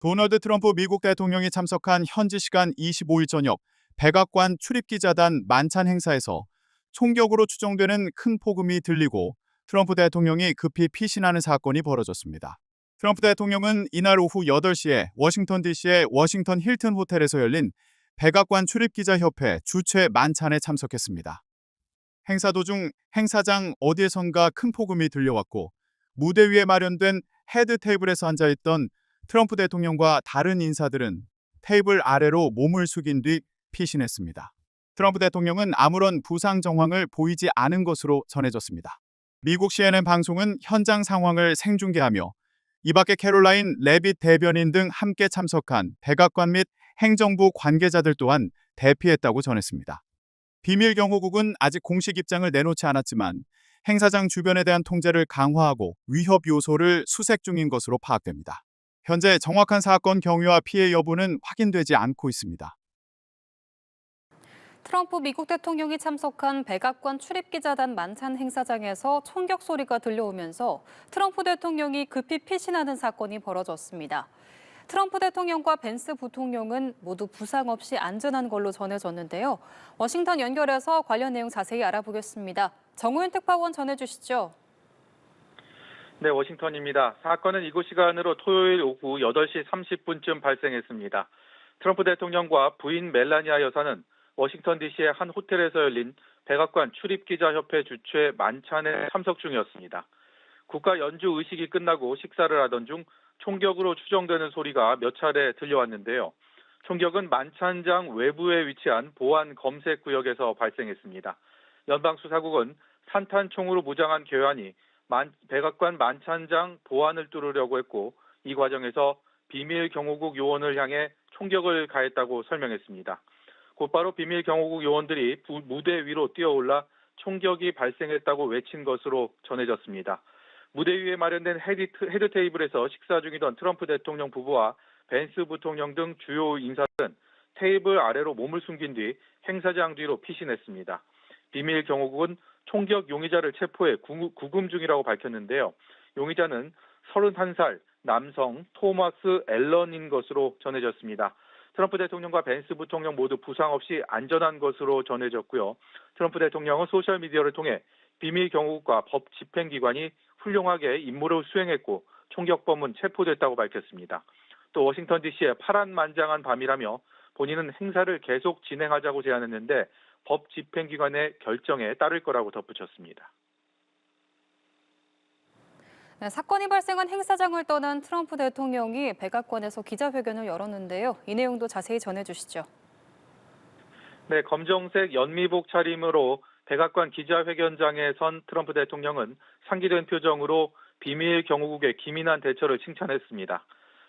도널드 트럼프 미국 대통령이 참석한 현지 시간 25일 저녁 백악관 출입기자단 만찬 행사에서 총격으로 추정되는 큰 폭음이 들리고 트럼프 대통령이 급히 피신하는 사건이 벌어졌습니다. 트럼프 대통령은 이날 오후 8시에 워싱턴 DC의 워싱턴 힐튼 호텔에서 열린 백악관 출입기자협회 주최 만찬에 참석했습니다. 행사 도중 행사장 어디에선가 큰 폭음이 들려왔고 무대 위에 마련된 헤드 테이블에서 앉아있던 트럼프 대통령과 다른 인사들은 테이블 아래로 몸을 숙인 뒤 피신했습니다. 트럼프 대통령은 아무런 부상 정황을 보이지 않은 것으로 전해졌습니다. 미국 CNN 방송은 현장 상황을 생중계하며 이 밖에 캐롤라인 레빗 대변인 등 함께 참석한 백악관 및 행정부 관계자들 또한 대피했다고 전했습니다. 비밀 경호국은 아직 공식 입장을 내놓지 않았지만 행사장 주변에 대한 통제를 강화하고 위협 요소를 수색 중인 것으로 파악됩니다. 현재 정확한 사건 경위와 피해 여부는 확인되지 않고 있습니다. 트럼프 미국 대통령이 참석한 백악관 출입기자단 만찬 행사장에서 총격 소리가 들려오면서 트럼프 대통령이 급히 피신하는 사건이 벌어졌습니다. 트럼프 대통령과 벤스 부통령은 모두 부상 없이 안전한 걸로 전해졌는데요. 워싱턴 연결해서 관련 내용 자세히 알아보겠습니다. 정우윤 특파원 전해주시죠. 네, 워싱턴입니다. 사건은 이곳 시간으로 토요일 오후 8시 30분쯤 발생했습니다. 트럼프 대통령과 부인 멜라니아 여사는 워싱턴 DC의 한 호텔에서 열린 백악관 출입기자협회 주최 만찬에 참석 중이었습니다. 국가 연주 의식이 끝나고 식사를 하던 중 총격으로 추정되는 소리가 몇 차례 들려왔는데요. 총격은 만찬장 외부에 위치한 보안 검색 구역에서 발생했습니다. 연방수사국은 산탄총으로 무장한 괴한이 백악관 만찬장 보안을 뚫으려고 했고 이 과정에서 비밀 경호국 요원을 향해 총격을 가했다고 설명했습니다. 곧바로 비밀 경호국 요원들이 무대 위로 뛰어올라 총격이 발생했다고 외친 것으로 전해졌습니다. 무대 위에 마련된 헤드 테이블에서 식사 중이던 트럼프 대통령 부부와 벤스 부통령 등 주요 인사들은 테이블 아래로 몸을 숨긴 뒤 행사장 뒤로 피신했습니다. 비밀 경호국은 총격 용의자를 체포해 구금 중이라고 밝혔는데요. 용의자는 31살 남성 토마스 앨런인 것으로 전해졌습니다. 트럼프 대통령과 벤스 부통령 모두 부상 없이 안전한 것으로 전해졌고요. 트럼프 대통령은 소셜미디어를 통해 비밀 경호국과 법 집행기관이 훌륭하게 임무를 수행했고 총격범은 체포됐다고 밝혔습니다. 또 워싱턴 DC의 파란만장한 밤이라며 본인은 행사를 계속 진행하자고 제안했는데 법 집행기관의 결정에 따를 거라고 덧붙였습니다. 네, 사건이 발생한 행사장을 떠난 트럼프 대통령이 백악관에서 기자회견을 열었는데요. 이 내용도 자세히 전해주시죠. 네, 검정색 연미복 차림으로 백악관 기자회견장에 선 트럼프 대통령은 상기된 표정으로 비밀 경호국의 기민한 대처를 칭찬했습니다.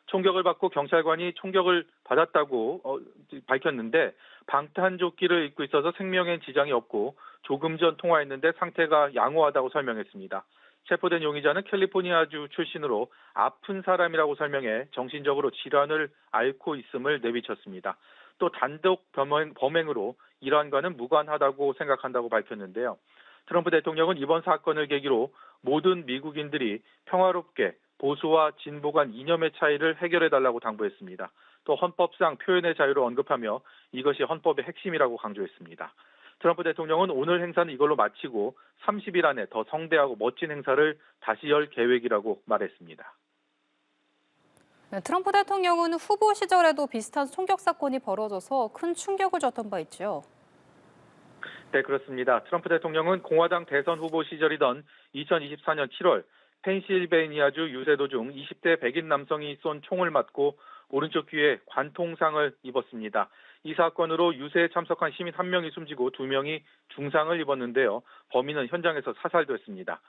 총격을 받고 경찰관이 총격을 받았다고 밝혔는데 방탄조끼를 입고 있어서 생명엔 지장이 없고 조금 전 통화했는데 상태가 양호하다고 설명했습니다. 체포된 용의자는 캘리포니아주 출신으로 아픈 사람이라고 설명해 정신적으로 질환을 앓고 있음을 내비쳤습니다. 또 단독 범행으로 이란과는 무관하다고 생각한다고 밝혔는데요. 트럼프 대통령은 이번 사건을 계기로 모든 미국인들이 평화롭게 보수와 진보 간 이념의 차이를 해결해달라고 당부했습니다. 또 헌법상 표현의 자유를 언급하며 이것이 헌법의 핵심이라고 강조했습니다. 트럼프 대통령은 오늘 행사는 이걸로 마치고 30일 안에 더 성대하고 멋진 행사를 다시 열 계획이라고 말했습니다. 네, 트럼프 대통령은 후보 시절에도 비슷한 총격 사건이 벌어져서 큰 충격을 줬던 바 있죠. 네, 그렇습니다. 트럼프 대통령은 공화당 대선 후보 시절이던 2024년 7월 펜실베이니아주 유세도 중 20대 백인 남성이 쏜 총을 맞고 오른쪽 귀에 관통상을 입었습니다. 이 사건으로 유세에 참석한 시민 1명이 숨지고 2명이 중상을 입었는데요. 범인은 현장에서 사살됐습니다.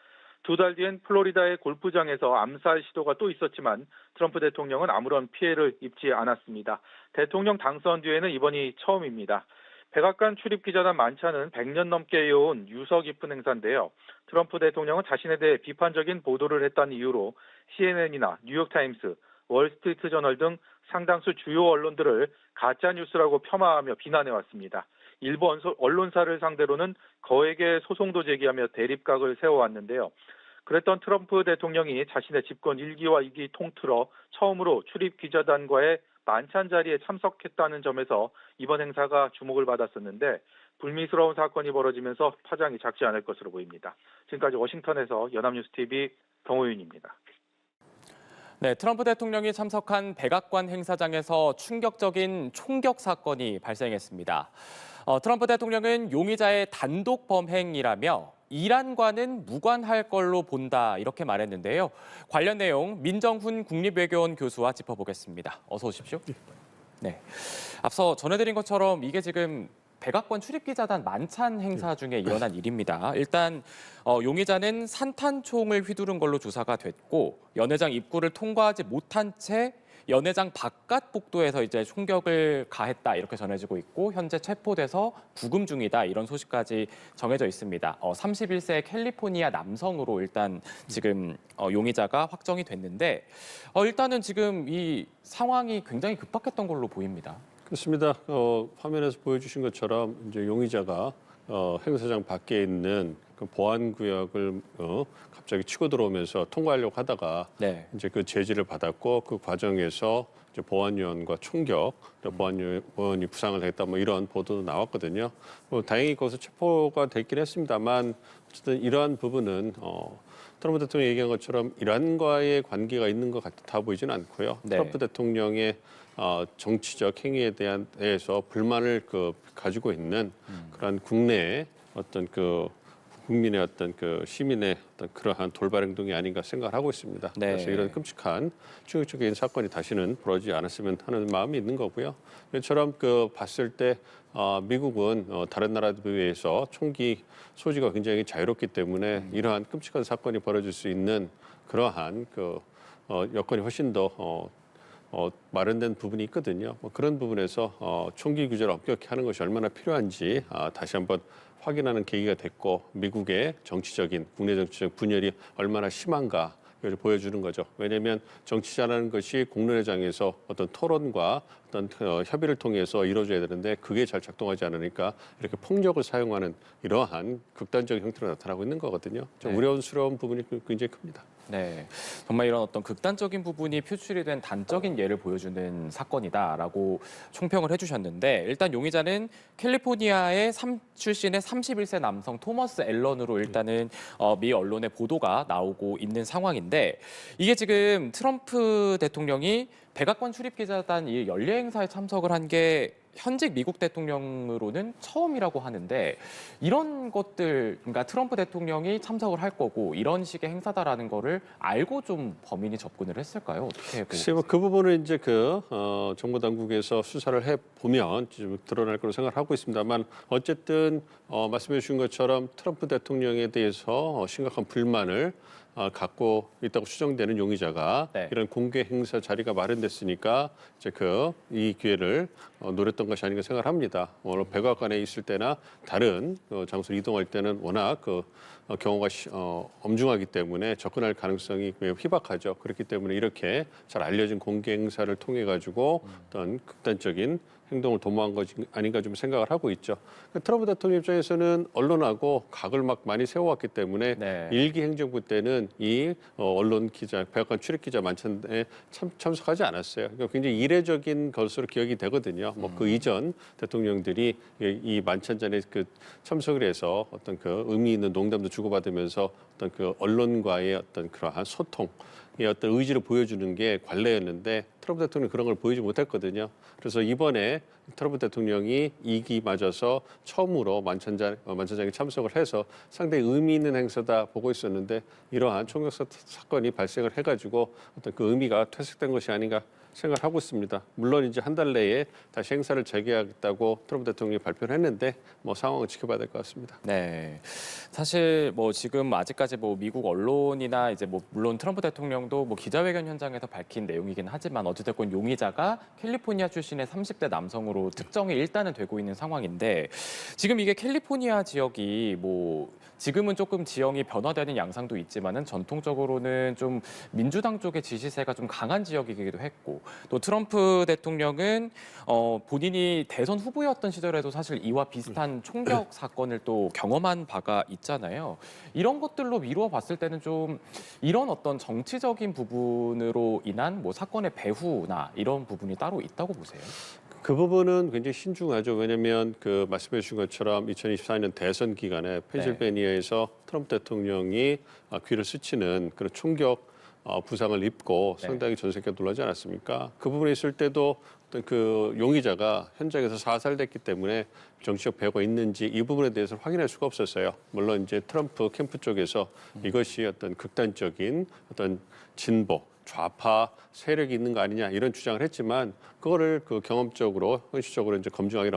2달 뒤엔 플로리다의 골프장에서 암살 시도가 또 있었지만 트럼프 대통령은 아무런 피해를 입지 않았습니다. 대통령 당선 뒤에는 이번이 처음입니다. 백악관 출입기자단 만찬은 100년 넘게 이어온 유서 깊은 행사인데요. 트럼프 대통령은 자신에 대해 비판적인 보도를 했다는 이유로 CNN이나 뉴욕타임스, 월스트리트저널 등 상당수 주요 언론들을 가짜뉴스라고 폄하하며 비난해왔습니다. 일부 언론사를 상대로는 거액의 소송도 제기하며 대립각을 세워왔는데요. 그랬던 트럼프 대통령이 자신의 집권 1기와 2기 통틀어 처음으로 출입 기자단과의 만찬 자리에 참석했다는 점에서 이번 행사가 주목을 받았었는데 불미스러운 사건이 벌어지면서 파장이 작지 않을 것으로 보입니다. 지금까지 워싱턴에서 연합뉴스TV 정호윤입니다. 네, 트럼프 대통령이 참석한 백악관 행사장에서 충격적인 총격 사건이 발생했습니다. 트럼프 대통령은 용의자의 단독 범행이라며 이란과는 무관할 걸로 본다 이렇게 말했는데요. 관련 내용 민정훈 국립외교원 교수와 짚어보겠습니다. 어서 오십시오. 네, 앞서 전해드린 것처럼 이게 지금 백악관 출입기자단 만찬 행사 중에 일어난 일입니다. 일단 용의자는 산탄총을 휘두른 걸로 조사가 됐고 연회장 입구를 통과하지 못한 채 연회장 바깥 복도에서 이제 총격을 가했다 이렇게 전해지고 있고 현재 체포돼서 구금 중이다 이런 소식까지 정해져 있습니다. 31세 캘리포니아 남성으로 일단 지금 용의자가 확정이 됐는데 일단은 지금 이 상황이 굉장히 급박했던 걸로 보입니다. 그렇습니다. 화면에서 보여주신 것처럼 이제 용의자가 행사장 밖에 있는 그 보안 구역을 갑자기 치고 들어오면서 통과하려고 하다가 네. 이제 그 제지를 받았고 그 과정에서 이제 보안요원과 총격, 보안요원이 부상을 했다 뭐 이런 보도도 나왔거든요. 다행히 거기서 체포가 됐긴 했습니다만 어쨌든 이러한 부분은 트럼프 대통령이 얘기한 것처럼 이란과의 관계가 있는 것 같아 보이지는 않고요. 네. 트럼프 대통령의 정치적 행위에 대해서 불만을 가지고 있는 그런 국내의 어떤 국민의 어떤 시민의 어떤 그러한 돌발 행동이 아닌가 생각을 하고 있습니다. 네. 그래서 이런 끔찍한 충격적인 사건이 다시는 벌어지지 않았으면 하는 마음이 있는 거고요. 이처럼 봤을 때 미국은 다른 나라들에 비해서 총기 소지가 굉장히 자유롭기 때문에 이러한 끔찍한 사건이 벌어질 수 있는 그러한 여건이 훨씬 더 마련된 부분이 있거든요. 그런 부분에서 총기 규제를 엄격히 하는 것이 얼마나 필요한지 다시 한번 확인하는 계기가 됐고 미국의 국내 정치적 분열이 얼마나 심한가 이걸 보여주는 거죠. 왜냐하면 정치자라는 것이 공론회장에서 어떤 토론과 어떤 협의를 통해서 이루어져야 되는데 그게 잘 작동하지 않으니까 이렇게 폭력을 사용하는 이러한 극단적인 형태로 나타나고 있는 거거든요. 좀 네. 우려스러운 부분이 굉장히 큽니다. 네, 정말 이런 어떤 극단적인 부분이 표출이 된 단적인 예를 보여주는 사건이다라고 총평을 해주셨는데 일단 용의자는 캘리포니아의 출신의 31세 남성 토머스 앨런으로 일단은 미 언론의 보도가 나오고 있는 상황인데 이게 지금 트럼프 대통령이 백악관 출입기자단 이 연례 행사에 참석을 한 게 현직 미국 대통령으로는 처음이라고 하는데 이런 것들, 그러니까 트럼프 대통령이 참석을 할 거고 이런 식의 행사다라는 거를 알고 좀 범인이 접근을 했을까요? 어떻게 보고 글쎄요, 그 부분은 이제 정보 당국에서 수사를 해 보면 좀 드러날 거로 생각하고 있습니다만 어쨌든 말씀해 주신 것처럼 트럼프 대통령에 대해서 심각한 불만을 갖고 있다고 추정되는 용의자가 네. 이런 공개 행사 자리가 마련됐으니까 이제 이 기회를 노렸던 것이 아닌가 생각합니다. 오늘 백악관에 있을 때나 다른 장소로 이동할 때는 워낙 경호가 엄중하기 때문에 접근할 가능성이 매우 희박하죠. 그렇기 때문에 이렇게 잘 알려진 공개 행사를 통해 가지고 어떤 극단적인 행동을 도모한 것이 아닌가 좀 생각을 하고 있죠. 트럼프 대통령 입장에서는 언론하고 각을 막 많이 세워왔기 때문에 네. 일기 행정부 때는 이 언론 기자, 백악관 출입 기자 만찬에 참석하지 않았어요. 그러니까 굉장히 이례적인 것으로 기억이 되거든요. 뭐 그 이전 대통령들이 이 만찬 전에 참석을 해서 어떤 의미 있는 농담도 주고받으면서 어떤 언론과의 어떤 그러한 소통. 이 어떤 의지를 보여주는 게 관례였는데 트럼프 대통령이 그런 걸 보이지 못했거든요. 그래서 이번에 트럼프 대통령이 2기 맞아서 처음으로 만찬장에 참석을 해서 상당히 의미 있는 행사다 보고 있었는데 이러한 총격 사건이 발생을 해가지고 어떤 그 의미가 퇴색된 것이 아닌가 생각하고 있습니다. 물론 이제 한 달 내에 다시 행사를 재개하겠다고 트럼프 대통령이 발표를 했는데 뭐 상황을 지켜봐야 될 것 같습니다. 네, 사실 뭐 지금 아직까지 뭐 미국 언론이나 이제 뭐 물론 트럼프 대통령도 뭐 기자회견 현장에서 밝힌 내용이긴 하지만 어찌됐건 용의자가 캘리포니아 출신의 30대 남성으로 특정이 일단은 되고 있는 상황인데 지금 이게 캘리포니아 지역이 뭐 지금은 조금 지형이 변화되는 양상도 있지만은 전통적으로는 좀 민주당 쪽의 지지세가 좀 강한 지역이기도 했고 또 트럼프 대통령은 본인이 대선 후보였던 시절에도 사실 이와 비슷한 총격 사건을 또 경험한 바가 있잖아요. 이런 것들로 미루어 봤을 때는 좀 이런 어떤 정치적인 부분으로 인한 뭐 사건의 배후나 이런 부분이 따로 있다고 보세요? 그 부분은 굉장히 신중하죠. 왜냐하면 그 말씀해 주신 것처럼 2024년 대선 기간에 펜실베니아에서 트럼프 대통령이 귀를 스치는 그런 총격 부상을 입고 상당히 전 세계가 놀라지 않았습니까? 그 부분에 있을 때도 어떤 그 용의자가 현장에서 사살됐기 때문에 정치적 배후가 있는지 이 부분에 대해서 확인할 수가 없었어요. 물론 이제 트럼프 캠프 쪽에서 이것이 어떤 극단적인 어떤 진보 좌파 세력이 있는 거 아니냐 이런 주장을 했지만 그거를 그 경험적으로 현실적으로 이제 검증하기는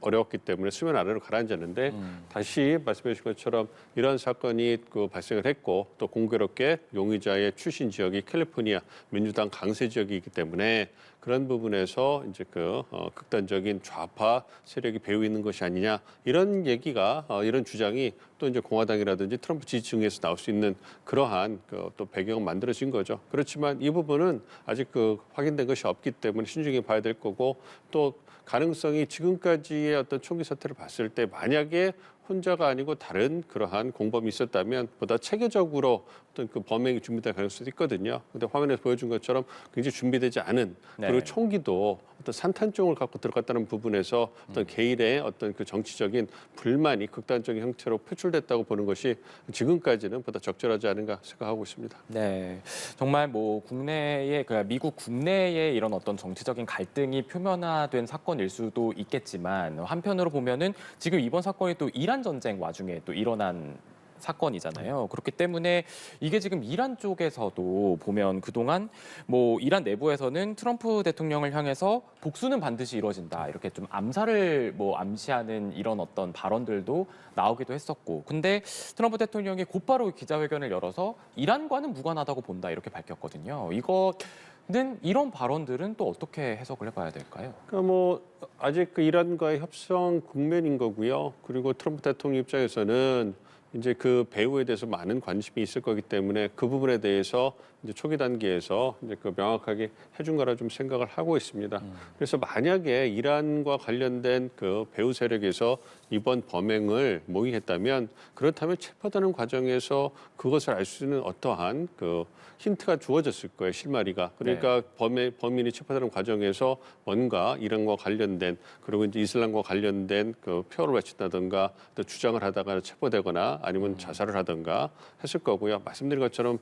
어려웠기 때문에 수면 아래로 가라앉았는데 다시 말씀해 주신 것처럼 이런 사건이 그 발생을 했고 또 공교롭게 용의자의 출신 지역이 캘리포니아 민주당 강세 지역이기 때문에 그런 부분에서 이제 그 극단적인 좌파 세력이 배후 있는 것이 아니냐 이런 얘기가 이런 주장이 또 이제 공화당이라든지 트럼프 지지층에서 나올 수 있는 그러한 그 또 배경은 만들어진 거죠. 그렇지만 이 부분은 아직 그 확인된 것이 없기 때문에 신중히 봐야 될 거고 또 가능성이 지금까지의 어떤 총기 사태를 봤을 때 만약에 혼자가 아니고 다른 그러한 공범이 있었다면 보다 체계적으로 어떤 그 범행이 준비될 가능성도 있거든요. 근데 화면에서 보여준 것처럼 굉장히 준비되지 않은 그리고 총기도 어떤 산탄총을 갖고 들어갔다는 부분에서 어떤 개인의 어떤 그 정치적인 불만이 극단적인 형태로 표출됐다고 보는 것이 지금까지는 보다 적절하지 않은가 생각하고 있습니다. 네, 정말 뭐 국내에 그 미국 국내에 이런 어떤 정치적인 갈등이 표면화된 사건일 수도 있겠지만 한편으로 보면은 지금 이번 사건이 또 이란 전쟁 와중에 또 일어난 사건이잖아요. 그렇기 때문에 이게 지금 이란 쪽에서도 보면 그동안 뭐 이란 내부에서는 트럼프 대통령을 향해서 복수는 반드시 이루어진다. 이렇게 좀 암살을 뭐 암시하는 이런 어떤 발언들도 나오기도 했었고. 근데 트럼프 대통령이 곧바로 기자회견을 열어서 이란과는 무관하다고 본다. 이렇게 밝혔거든요. 이거는 이런 발언들은 또 어떻게 해석을 해봐야 될까요? 그러니까 뭐 아직 그 이란과의 협상 국면인 거고요. 그리고 트럼프 대통령 입장에서는 이제 그 배후에 대해서 많은 관심이 있을 거기 때문에 그 부분에 대해서 이제 초기 단계에서 이제 그 명확하게 해준 거라 좀 생각을 하고 있습니다. 그래서 만약에 이란과 관련된 그 배후 세력에서 이번 범행을 모의했다면 그렇다면 체포되는 과정에서 그것을 알 수 있는 어떠한 그 힌트가 주어졌을 거예요, 실마리가. 그러니까 범인이 체포되는 과정에서 뭔가 이란과 관련된 그리고 이제 이슬람과 관련된 그 표를 외친다든가 또 주장을 하다가 체포되거나 아니면 자살을 하든가 했을 거고요. 말씀드린 것처럼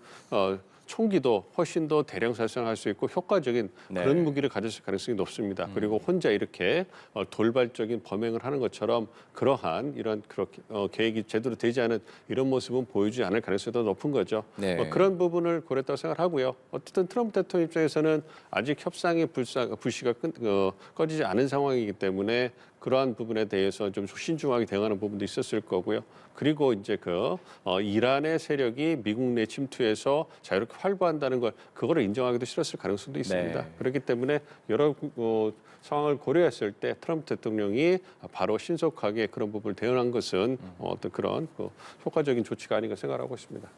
총기도 훨씬 더 대량 살상할 수 있고 효과적인 그런 무기를 가졌을 가능성이 높습니다. 그리고 혼자 이렇게 돌발적인 범행을 하는 것처럼 그러한 이런 그렇게 계획이 제대로 되지 않은 이런 모습은 보여주지 않을 가능성이 더 높은 거죠. 그런 부분을 고려했다고 생각하고요. 어쨌든 트럼프 대통령 입장에서는 아직 협상의 불씨가 꺼지지 않은 상황이기 때문에 그러한 부분에 대해서 좀 신중하게 대응하는 부분도 있었을 거고요. 그리고 이제 이란의 세력이 미국 내 침투해서 자유롭게 활보한다는 걸 그거를 인정하기도 싫었을 가능성도 있습니다. 그렇기 때문에 여러 상황을 고려했을 때 트럼프 대통령이 바로 신속하게 그런 부분을 대응한 것은 어떤 그런 효과적인 조치가 아닌가 생각하고 있습니다.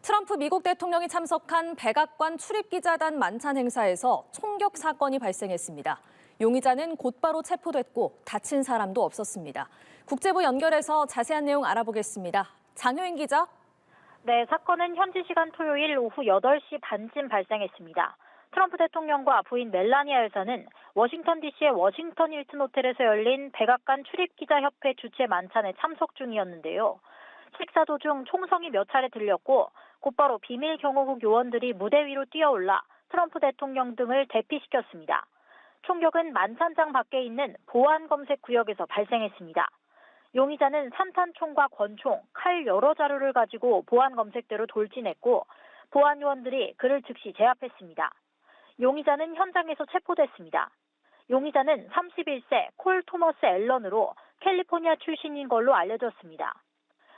트럼프 미국 대통령이 참석한 백악관 출입기자단 만찬 행사에서 총격 사건이 발생했습니다. 용의자는 곧바로 체포됐고 다친 사람도 없었습니다. 국제부 연결해서 자세한 내용 알아보겠습니다. 장효인 기자. 네, 사건은 현지 시간 토요일 오후 8시 반쯤 발생했습니다. 트럼프 대통령과 부인 멜라니아 여사는 워싱턴 DC의 워싱턴 힐튼 호텔에서 열린 백악관 출입기자협회 주최 만찬에 참석 중이었는데요. 식사 도중 총성이 몇 차례 들렸고 곧바로 비밀 경호국 요원들이 무대 위로 뛰어올라 트럼프 대통령 등을 대피시켰습니다. 총격은 만찬장 밖에 있는 보안 검색 구역에서 발생했습니다. 용의자는 산탄총과 권총, 칼 여러 자루를 가지고 보안 검색대로 돌진했고 보안 요원들이 그를 즉시 제압했습니다. 용의자는 현장에서 체포됐습니다. 용의자는 31세 콜 토머스 앨런으로 캘리포니아 출신인 걸로 알려졌습니다.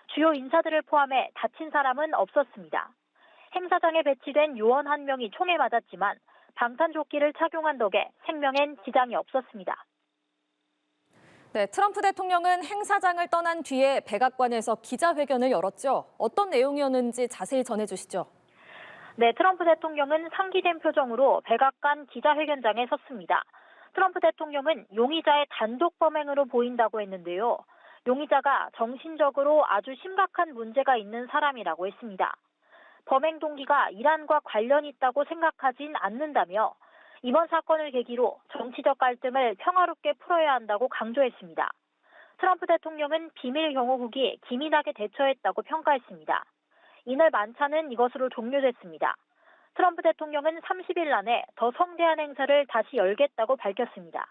주요 인사들을 포함해 다친 사람은 없었습니다. 행사장에 배치된 요원 한 명이 총에 맞았지만 방탄조끼를 착용한 덕에 생명엔 지장이 없었습니다. 네, 트럼프 대통령은 행사장을 떠난 뒤에 백악관에서 기자회견을 열었죠. 어떤 내용이었는지 자세히 전해주시죠. 네, 트럼프 대통령은 상기된 표정으로 백악관 기자회견장에 섰습니다. 트럼프 대통령은 용의자의 단독 범행으로 보인다고 했는데요. 용의자가 정신적으로 아주 심각한 문제가 있는 사람이라고 했습니다. 범행 동기가 이란과 관련이 있다고 생각하진 않는다며 이번 사건을 계기로 정치적 갈등을 평화롭게 풀어야 한다고 강조했습니다. 트럼프 대통령은 비밀 경호국이 기민하게 대처했다고 평가했습니다. 이날 만찬은 이것으로 종료됐습니다. 트럼프 대통령은 30일 안에 더 성대한 행사를 다시 열겠다고 밝혔습니다.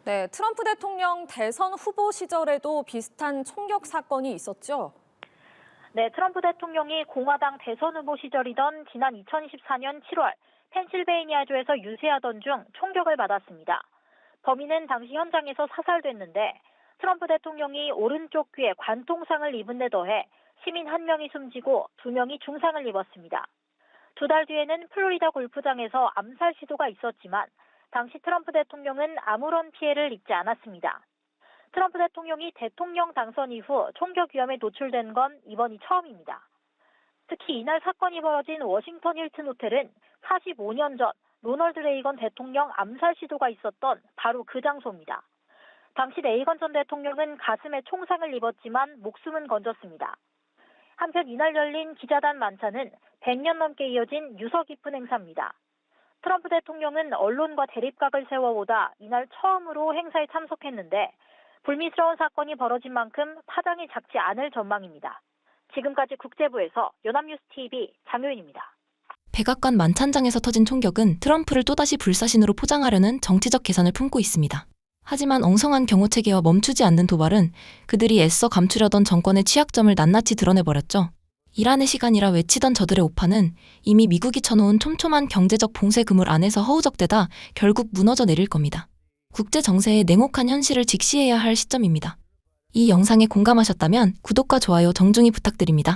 네, 트럼프 대통령 대선 후보 시절에도 비슷한 총격 사건이 있었죠. 네, 트럼프 대통령이 공화당 대선 후보 시절이던 지난 2014년 7월 펜실베이니아주에서 유세하던 중 총격을 받았습니다. 범인은 당시 현장에서 사살됐는데 트럼프 대통령이 오른쪽 귀에 관통상을 입은 데 더해 시민 1명이 숨지고 2명이 중상을 입었습니다. 2달 뒤에는 플로리다 골프장에서 암살 시도가 있었지만 당시 트럼프 대통령은 아무런 피해를 입지 않았습니다. 트럼프 대통령이 대통령 당선 이후 총격 위험에 노출된 건 이번이 처음입니다. 특히 이날 사건이 벌어진 워싱턴 힐튼 호텔은 45년 전 로널드 레이건 대통령 암살 시도가 있었던 바로 그 장소입니다. 당시 레이건 전 대통령은 가슴에 총상을 입었지만 목숨은 건졌습니다. 한편 이날 열린 기자단 만찬은 100년 넘게 이어진 유서 깊은 행사입니다. 트럼프 대통령은 언론과 대립각을 세워보다 이날 처음으로 행사에 참석했는데 불미스러운 사건이 벌어진 만큼 파장이 작지 않을 전망입니다. 지금까지 국제부에서 연합뉴스TV 장효인입니다. 백악관 만찬장에서 터진 총격은 트럼프를 또다시 불사신으로 포장하려는 정치적 계산을 품고 있습니다. 하지만 엉성한 경호체계와 멈추지 않는 도발은 그들이 애써 감추려던 정권의 취약점을 낱낱이 드러내버렸죠. 이란의 시간이라 외치던 저들의 오판은 이미 미국이 쳐놓은 촘촘한 경제적 봉쇄 그물 안에서 허우적대다 결국 무너져 내릴 겁니다. 국제 정세의 냉혹한 현실을 직시해야 할 시점입니다. 이 영상에 공감하셨다면 구독과 좋아요 정중히 부탁드립니다.